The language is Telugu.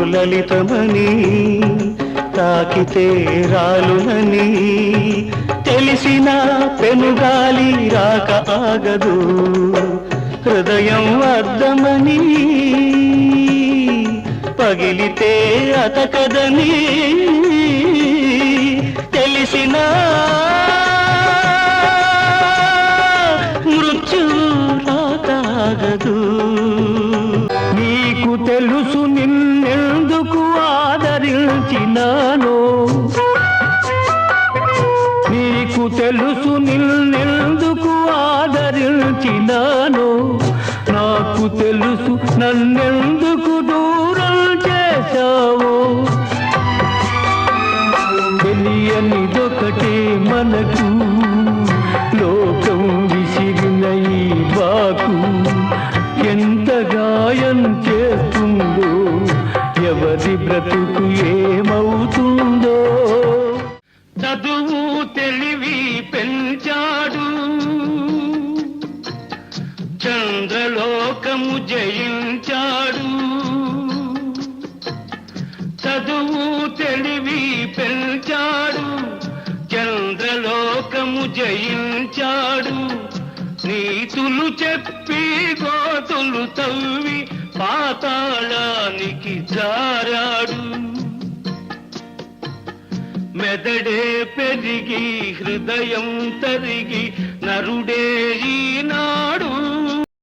లలితమని తాకితే రాలునని తెలిసిన పెనుగాలి రాక ఆగదు హృదయం అద్దమని పగిలితే అతకదని తెలిసిన మృత్యువు రాకాగదు నీకు తెలుసు నిన్నెందుకు ఆదరించినానో నీకు తెలుసు నిన్నెందుకు ఆదరించినానో నాకు తెలుసు నన్నెందుకు దూరం చేశావో తెలియనిదొకటే మనకు లోకం విసిరిన ఈ బాకు ఎంత గాయం చేస్తుందో ఎవరి బ్రతుకు ఏమవుతుందో చదువు తెలివి పెంచాడు చంద్రలోకము జయించాడు చదువు తెలివి పెంచాడు చంద్రలోకము జయించాడు నీతులు చెప్పి గోతులు తవ్వి పాతాళానికి జారాడు మెదడే పెరిగి హృదయం తరిగి నరుడే ఈనాడు